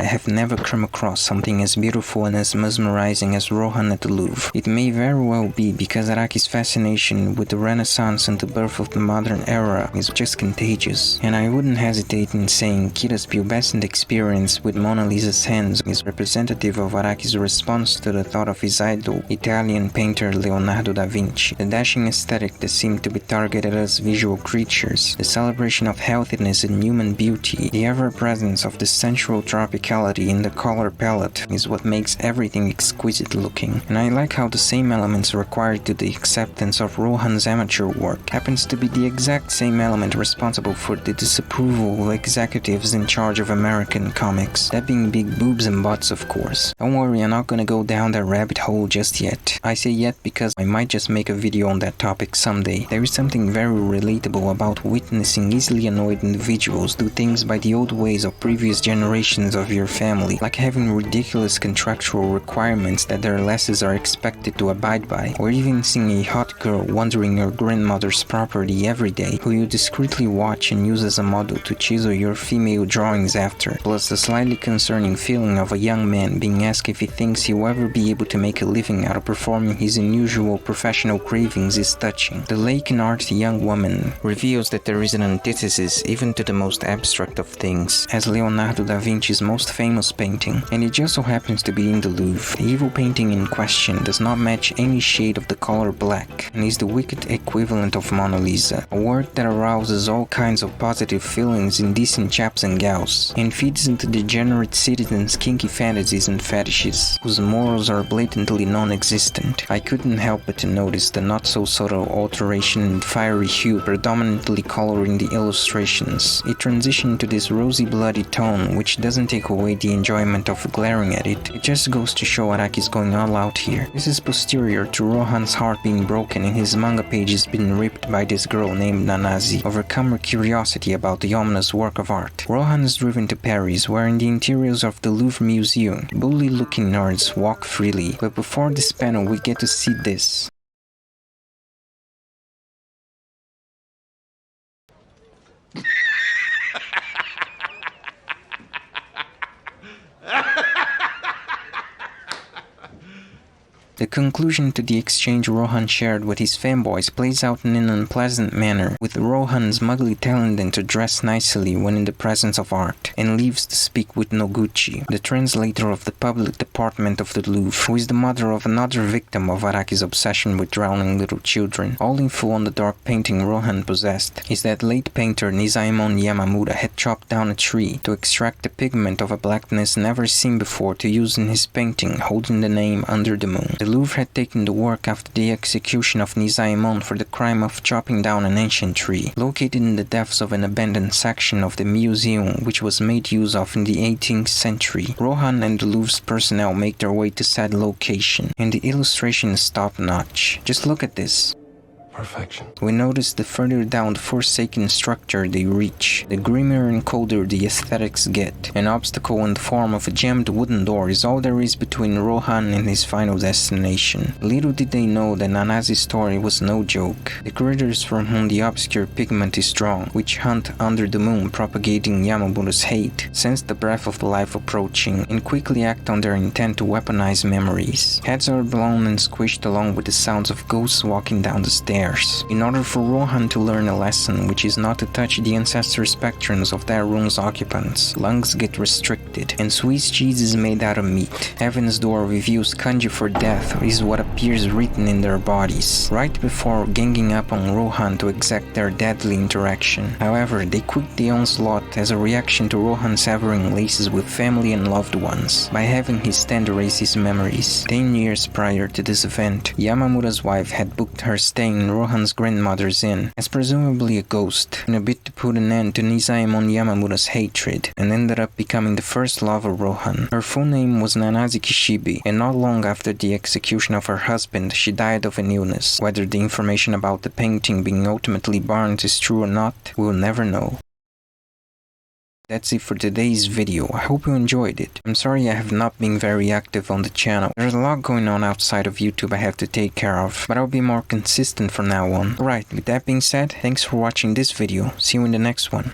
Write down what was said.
I have never come across something as beautiful and as mesmerizing as Rohan at the Louvre. It may very well be because Araki's fascination with the Renaissance and the birth of the modern era is just contagious, and I wouldn't hesitate in saying Kira's pubescent experience with Mona Lisa's hands is representative of Araki's response to the thought of his idol, Italian painter Leonardo da Vinci. The dashing aesthetic that seemed to be targeted as visual creatures, the celebration of healthiness and human beauty, the ever-presence of the sensual tropicality in the color palette is what makes everything exquisite looking. And I like how the same elements required to the acceptance of Rohan's amateur work happens to be the exact same element responsible for the disapproval of executives in charge of American comics, that being big boobs and butts, of course. Don't worry, I'm not gonna go down that rabbit hole just yet. I say yet because I might just make a video on that topic someday. There is something very relatable about witnessing easily annoyed individuals do things by the old ways of previous generations of your family, like having ridiculous contractual requirements that their lasses are expected to abide by, or even seeing a hot girl wandering your grandmother's property every day, who you discreetly watch and use as a model to chisel your female drawings after, plus the slightly concerning feeling of a young man being asked if he thinks he'll ever be able to make a living out of performing his unusual professional cravings is touching. The lake and arty young woman reveals that there is an antithesis even to the most abstract of things, as Leonardo da Vinci's most famous painting, and it just so happens to be in the Louvre. The evil painting in question does not match any shade of the color black, and is the wicked equivalent of Mona Lisa, a work that arouses all kinds of positive feelings in decent chaps and gals, and feeds into degenerate citizens' kinky fantasies and fetishes, whose morals are blatantly non-existent. I couldn't help but to notice the not-so-subtle alteration in fiery hue predominantly coloring the illustrations. It transitioned to this rosy bloody tone which doesn't take away the enjoyment of glaring at it. It just goes to show Araki's going all out here. This is posterior to Rohan's heart being broken and his manga pages being ripped by this girl named Nanazi, overcome her curiosity about the ominous work of art. Rohan is driven to Paris, where in the interiors of the Louvre Museum, bully-looking nerds walk freely, but before this panel we get to see this. The conclusion to the exchange Rohan shared with his fanboys plays out in an unpleasant manner, with Rohan smugly telling them to dress nicely when in the presence of art, and leaves to speak with Noguchi, the translator of the public department of the Louvre, who is the mother of another victim of Araki's obsession with drowning little children. All info on the dark painting Rohan possessed is that late painter Nizaemon Yamamura had chopped down a tree to extract the pigment of a blackness never seen before to use in his painting holding the name Under the Moon. The Louvre had taken the work after the execution of Nizaemon for the crime of chopping down an ancient tree, located in the depths of an abandoned section of the museum which was made use of in the 18th century. Rohan and the Louvre's personnel make their way to said location, and the illustration is top-notch. Just look at this. Perfection. We notice the further down the forsaken structure they reach, the grimmer and colder the aesthetics get. An obstacle in the form of a jammed wooden door is all there is between Rohan and his final destination. Little did they know that Nanazi's story was no joke. The critters from whom the obscure pigment is drawn, which hunt under the moon propagating Yamamura's hate, sense the breath of life approaching, and quickly act on their intent to weaponize memories. Heads are blown and squished along with the sounds of ghosts walking down the stairs. In order for Rohan to learn a lesson, which is not to touch the ancestor spectrums of that room's occupants, lungs get restricted, and Swiss cheese is made out of meat. Heaven's door reveals kanji for death is what appears written in their bodies, right before ganging up on Rohan to exact their deadly interaction. However, they quit the onslaught as a reaction to Rohan severing laces with family and loved ones, by having his stand erase his memories. 10 years prior to this event, Yamamura's wife had booked her staying in Rohan's grandmother's inn, as presumably a ghost, in a bid to put an end to Nizaemon Yamamura's hatred, and ended up becoming the first love of Rohan. Her full name was Nanazi Kishibe, and not long after the execution of her husband, she died of an illness. Whether the information about the painting being ultimately burnt is true or not, we'll never know. That's it for today's video. I hope you enjoyed it. I'm sorry I have not been very active on the channel. There's a lot going on outside of YouTube I have to take care of, but I'll be more consistent from now on. Alright, with that being said, thanks for watching this video. See you in the next one.